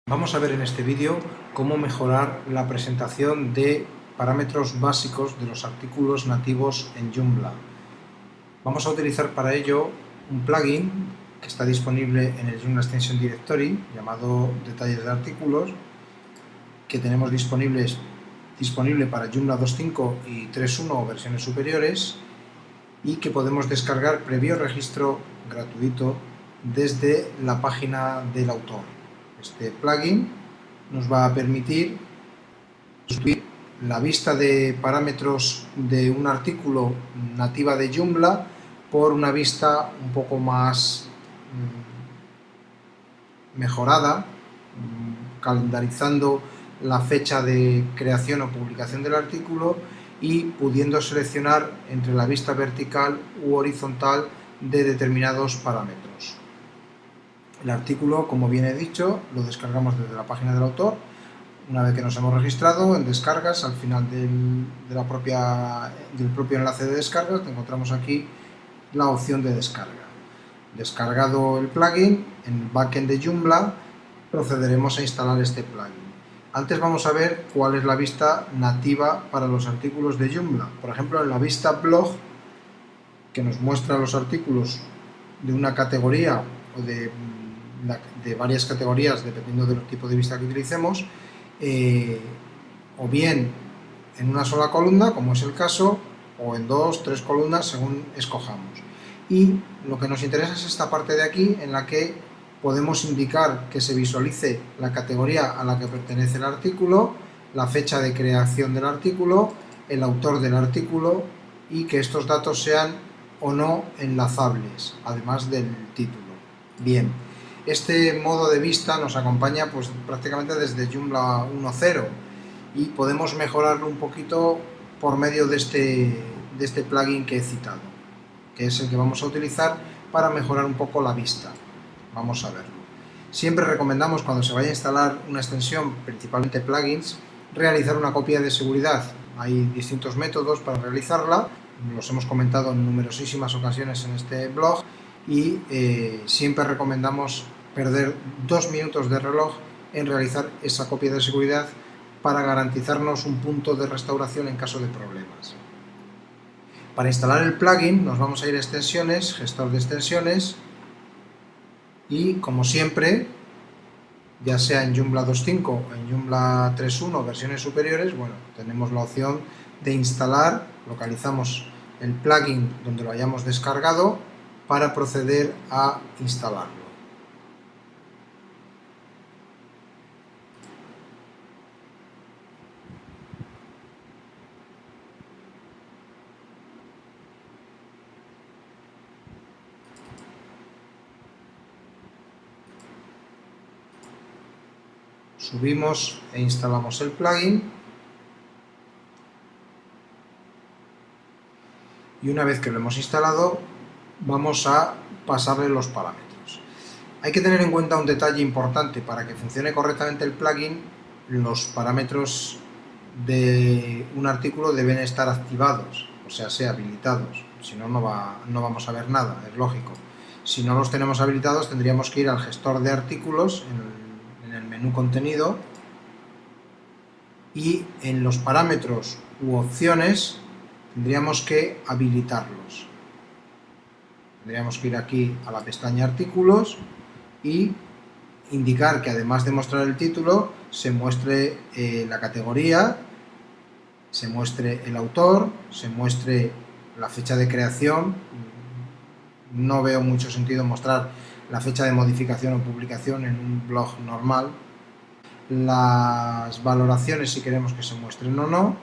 Vamos a ver en este vídeo cómo mejorar la presentación de parámetros básicos de los artículos nativos en Joomla. Vamos a utilizar para ello un plugin que está disponible en el Joomla Extension Directory llamado Detalles de Artículos, que tenemos disponible para Joomla 2.5 y 3.1 o versiones superiores, y que podemos descargar previo registro gratuito desde la página del autor. Este plugin nos va a permitir sustituir la vista de parámetros de un artículo nativa de Joomla por una vista un poco más mejorada, calendarizando la fecha de creación o publicación del artículo y pudiendo seleccionar entre la vista vertical u horizontal de determinados parámetros. El artículo, como bien he dicho, lo descargamos desde la página del autor. Una vez que nos hemos registrado, en descargas, al final del propio enlace de descargas, encontramos aquí la opción de descarga. Descargado el plugin, en el backend de Joomla procederemos a instalar este plugin. Antes vamos a ver cuál es la vista nativa para los artículos de Joomla. Por ejemplo, en la vista blog, que nos muestra los artículos de una categoría o de varias categorías, dependiendo del tipo de vista que utilicemos, o bien en una sola columna, como es el caso, o en 2 o 3 columnas, según escojamos. Y lo que nos interesa es esta parte de aquí, en la que podemos indicar que se visualice la categoría a la que pertenece el artículo, la fecha de creación del artículo, el autor del artículo, y que estos datos sean o no enlazables, además del título. Bien, este modo de vista nos acompaña pues prácticamente desde Joomla 1.0 y podemos mejorarlo un poquito por medio de este plugin que he citado, que es el que vamos a utilizar para mejorar un poco la vista. Vamos a verlo. Siempre recomendamos, cuando se vaya a instalar una extensión, principalmente plugins, realizar una copia de seguridad. Hay distintos métodos para realizarla, los hemos comentado en numerosísimas ocasiones en este blog, y siempre recomendamos perder 2 minutos de reloj en realizar esa copia de seguridad para garantizarnos un punto de restauración en caso de problemas. Para instalar el plugin nos vamos a ir a extensiones, gestor de extensiones, y como siempre, ya sea en Joomla 2.5 o en Joomla 3.1 versiones superiores, bueno, tenemos la opción de instalar, localizamos el plugin donde lo hayamos descargado para proceder a instalarlo. Subimos e instalamos el plugin, y una vez que lo hemos instalado vamos a pasarle los parámetros. Hay que tener en cuenta un detalle importante: para que funcione correctamente el plugin, los parámetros de un artículo deben estar activados, o sea habilitados, si no, no vamos a ver nada, es lógico. Si no los tenemos habilitados, tendríamos que ir al gestor de artículos, en el menú contenido, y en los parámetros u opciones tendríamos que habilitarlos. Tendríamos que ir aquí a la pestaña artículos y indicar que, además de mostrar el título, se muestre la categoría, se muestre el autor, se muestre la fecha de creación. No veo mucho sentido mostrar la fecha de modificación o publicación en un blog normal. Las valoraciones, si queremos que se muestren o no,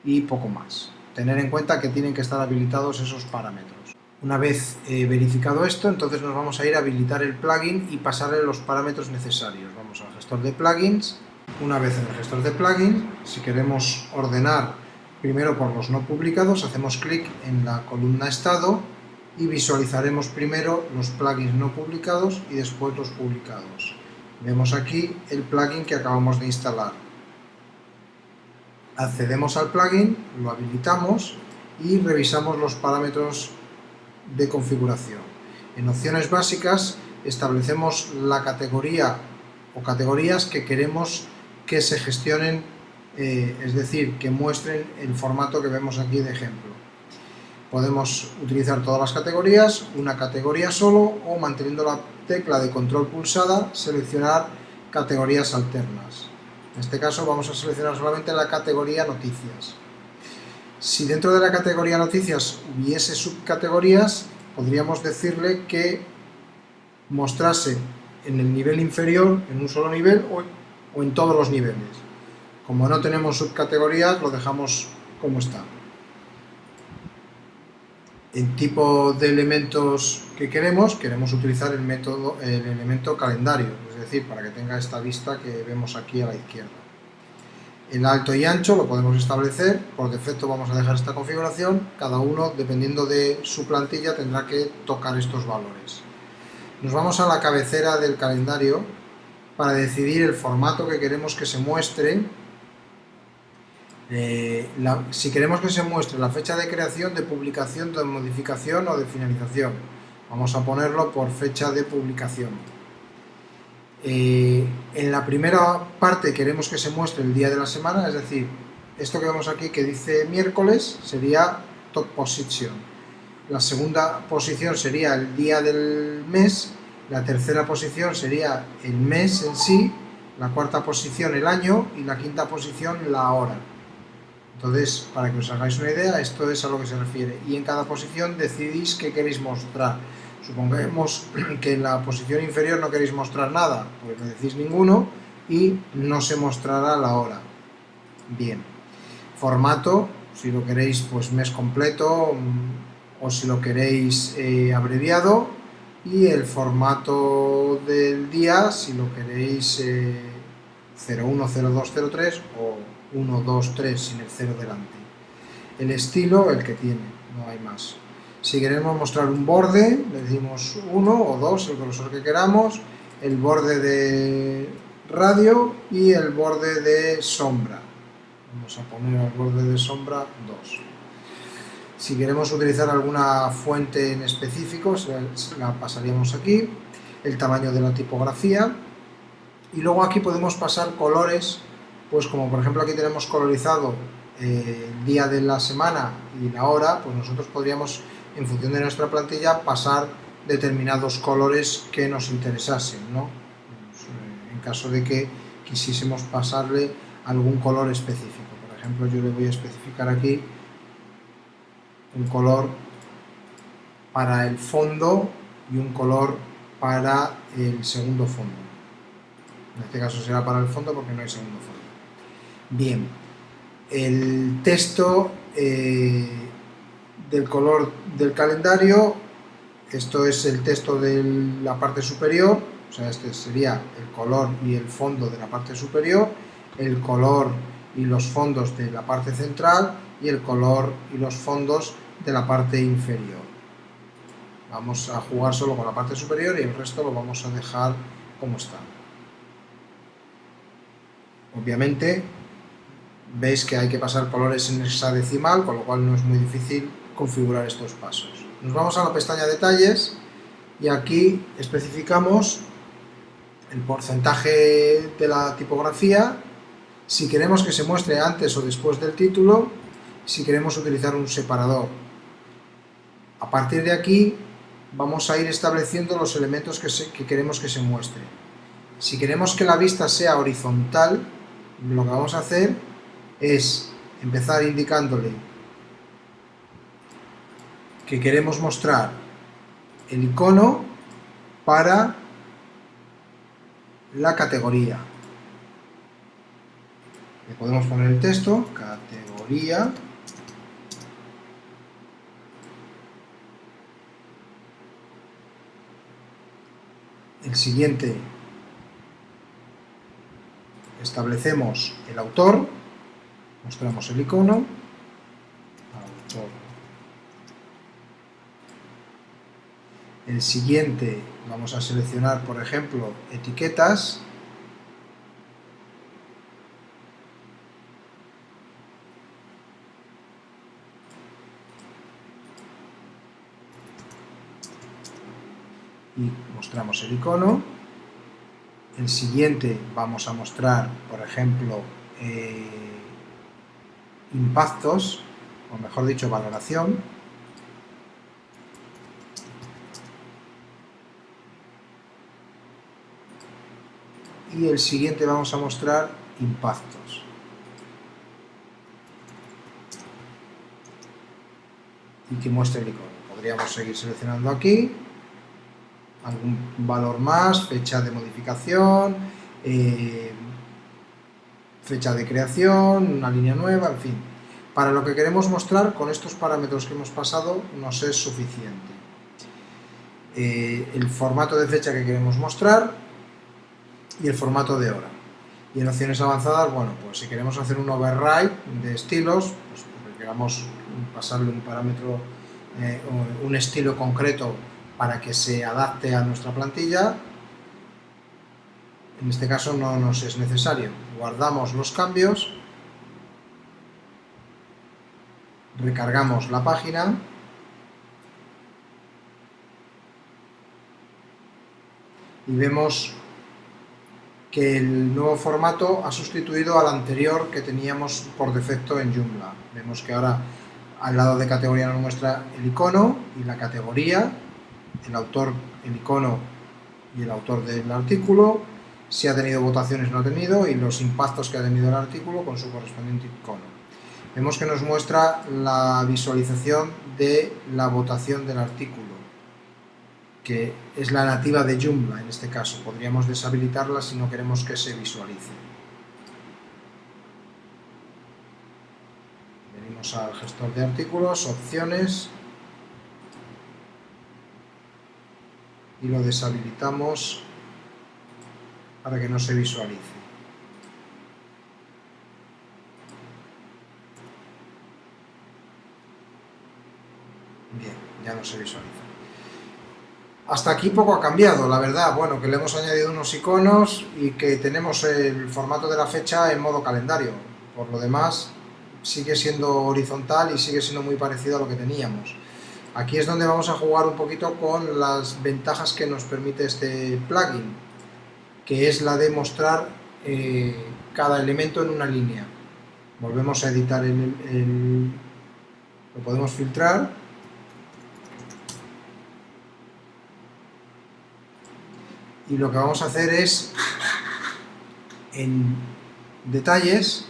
y poco más. Tener en cuenta que tienen que estar habilitados esos parámetros. Una vez verificado esto, entonces nos vamos a ir a habilitar el plugin y pasarle los parámetros necesarios. Vamos al gestor de plugins. Una vez en el gestor de plugins, si queremos ordenar primero por los no publicados, hacemos clic en la columna estado y visualizaremos primero los plugins no publicados y después los publicados. Vemos aquí el plugin que acabamos de instalar. Accedemos al plugin, lo habilitamos y revisamos los parámetros de configuración. En opciones básicas establecemos la categoría o categorías que queremos que se gestionen, es decir, que muestren el formato que vemos aquí de ejemplo. Podemos utilizar todas las categorías, una categoría solo, o manteniendo la tecla de control pulsada, seleccionar categorías alternas. En este caso vamos a seleccionar solamente la categoría noticias. Si dentro de la categoría noticias hubiese subcategorías, podríamos decirle que mostrase en el nivel inferior, en un solo nivel, o en todos los niveles. Como no tenemos subcategorías, lo dejamos como está. En tipo de elementos que queremos utilizar el elemento calendario, es decir, para que tenga esta vista que vemos aquí a la izquierda. El alto y ancho lo podemos establecer, por defecto vamos a dejar esta configuración, cada uno, dependiendo de su plantilla, tendrá que tocar estos valores. Nos vamos a la cabecera del calendario para decidir el formato que queremos que se muestre. Si queremos que se muestre la fecha de creación, de publicación, de modificación o de finalización, vamos a ponerlo por fecha de publicación. En la primera parte queremos que se muestre el día de la semana, es decir, esto que vemos aquí que dice miércoles sería top position. La segunda posición sería el día del mes, la tercera posición sería el mes en sí, la cuarta posición el año y la quinta posición la hora. Entonces, para que os hagáis una idea, esto es a lo que se refiere. Y en cada posición decidís qué queréis mostrar. Supongamos que en la posición inferior no queréis mostrar nada, pues me decís ninguno y no se mostrará la hora. Bien. Formato, si lo queréis pues mes completo o si lo queréis abreviado, y el formato del día, si lo queréis 01, 02, 03 o 1, 2, 3 sin el 0 delante. El estilo, el que tiene, no hay más. Si queremos mostrar un borde, le decimos 1 o 2, el grosor que queramos, el borde de radio y el borde de sombra. Vamos a poner el borde de sombra 2. Si queremos utilizar alguna fuente en específico, la pasaríamos aquí, el tamaño de la tipografía, y luego aquí podemos pasar colores, pues como por ejemplo aquí tenemos colorizado el día de la semana y la hora, pues nosotros podríamos, en función de nuestra plantilla, pasar determinados colores que nos interesasen, ¿no? En caso de que quisiésemos pasarle algún color específico. Por ejemplo, yo le voy a especificar aquí un color para el fondo y un color para el segundo fondo. En este caso será para el fondo porque no hay segundo fondo. Bien, el texto del color del calendario, esto es el texto de la parte superior, o sea, este sería el color y el fondo de la parte superior, el color y los fondos de la parte central y el color y los fondos de la parte inferior. Vamos a jugar solo con la parte superior y el resto lo vamos a dejar como está. Obviamente veis que hay que pasar colores en hexadecimal, con lo cual no es muy difícil configurar estos pasos. Nos vamos a la pestaña detalles y aquí especificamos el porcentaje de la tipografía, si queremos que se muestre antes o después del título, si queremos utilizar un separador. A partir de aquí vamos a ir estableciendo los elementos que queremos que se muestre. Si queremos que la vista sea horizontal, lo que vamos a hacer es empezar indicándole que queremos mostrar el icono para la categoría. Le podemos poner el texto, categoría, el siguiente establecemos el autor, mostramos el icono, autor. El siguiente vamos a seleccionar, por ejemplo, etiquetas, y mostramos el icono, El siguiente vamos a mostrar, por ejemplo, impactos, o mejor dicho, valoración. Y el siguiente vamos a mostrar impactos. Y que muestre el icono. Podríamos seguir seleccionando aquí algún valor más, fecha de modificación, fecha de creación, una línea nueva, en fin. Para lo que queremos mostrar, con estos parámetros que hemos pasado, nos es suficiente. El formato de fecha que queremos mostrar y el formato de hora. Y en opciones avanzadas, bueno, pues si queremos hacer un override de estilos, pues porque queramos pasarle un parámetro, un estilo concreto para que se adapte a nuestra plantilla, en este caso no nos es necesario. Guardamos los cambios, recargamos la página y vemos que el nuevo formato ha sustituido al anterior que teníamos por defecto en Joomla. Vemos que ahora al lado de categoría nos muestra el icono y la categoría, el autor, el icono y el autor del artículo, si ha tenido votaciones o no ha tenido, y los impactos que ha tenido el artículo con su correspondiente icono. Vemos que nos muestra la visualización de la votación del artículo, que es la nativa de Joomla en este caso. Podríamos deshabilitarla si no queremos que se visualice. Venimos al gestor de artículos, opciones, y lo deshabilitamos para que no se visualice. Bien, ya no se visualiza. Hasta aquí poco ha cambiado, la verdad. Bueno, que le hemos añadido unos iconos y que tenemos el formato de la fecha en modo calendario. Por lo demás, sigue siendo horizontal y sigue siendo muy parecido a lo que teníamos. Aquí es donde vamos a jugar un poquito con las ventajas que nos permite este plugin, que es la de mostrar cada elemento en una línea. Volvemos a editar lo podemos filtrar. Y lo que vamos a hacer es, en detalles,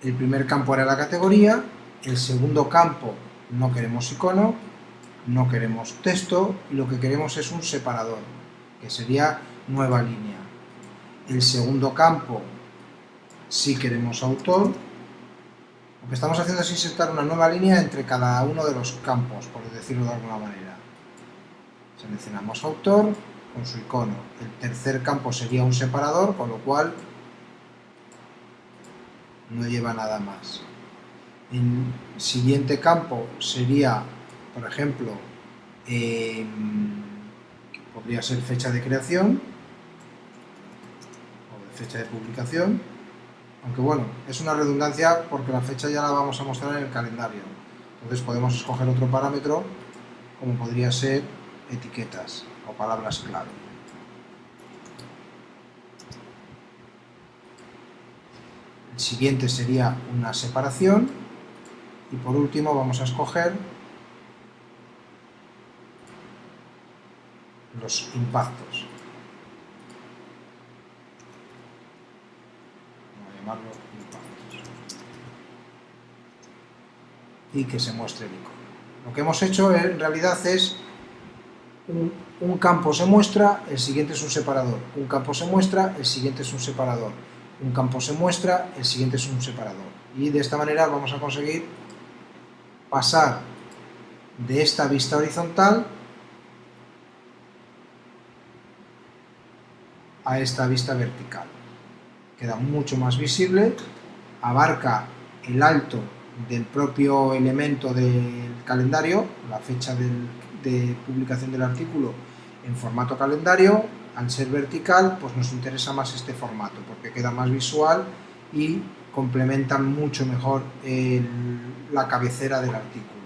el primer campo era la categoría, el segundo campo no queremos icono, no queremos texto, y lo que queremos es un separador, que sería nueva línea. El segundo campo sí queremos autor. Lo que estamos haciendo es insertar una nueva línea entre cada uno de los campos, por decirlo de alguna manera. Seleccionamos autor con su icono. El tercer campo sería un separador, con lo cual no lleva nada más. El siguiente campo sería, por ejemplo, podría ser fecha de creación o de fecha de publicación, aunque bueno, es una redundancia porque la fecha ya la vamos a mostrar en el calendario. Entonces podemos escoger otro parámetro, como podría ser etiquetas o palabras clave. El siguiente sería una separación y por último vamos a escoger los impactos. Vamos a llamarlo impactos. Y que se muestre el icono. Lo que hemos hecho en realidad es un campo se muestra, el siguiente es un separador. Un campo se muestra, el siguiente es un separador. Un campo se muestra, el siguiente es un separador. Y de esta manera vamos a conseguir pasar de esta vista horizontal a esta vista vertical. Queda mucho más visible, abarca el alto del propio elemento del calendario, la fecha de publicación del artículo en formato calendario. Al ser vertical, pues nos interesa más este formato porque queda más visual y complementa mucho mejor la cabecera del artículo.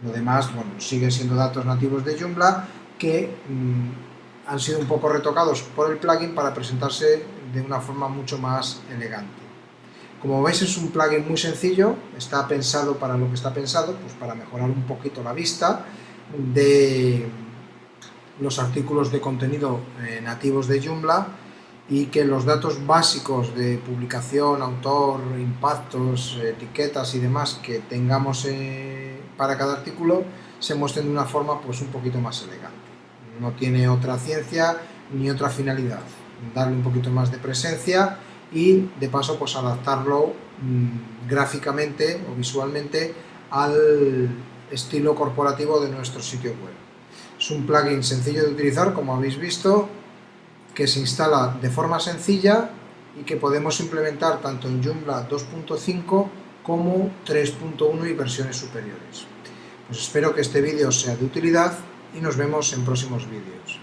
Y lo demás, bueno, siguen siendo datos nativos de Joomla que han sido un poco retocados por el plugin para presentarse de una forma mucho más elegante. Como veis, es un plugin muy sencillo, está pensado para lo que está pensado, pues para mejorar un poquito la vista de los artículos de contenido nativos de Joomla, y que los datos básicos de publicación, autor, impactos, etiquetas y demás que tengamos para cada artículo se muestren de una forma pues un poquito más elegante. No tiene otra ciencia ni otra finalidad, darle un poquito más de presencia y de paso pues adaptarlo gráficamente o visualmente al estilo corporativo de nuestro sitio web. Es un plugin sencillo de utilizar, como habéis visto, que se instala de forma sencilla y que podemos implementar tanto en Joomla 2.5 como 3.1 y versiones superiores. Pues espero que este vídeo sea de utilidad y nos vemos en próximos vídeos.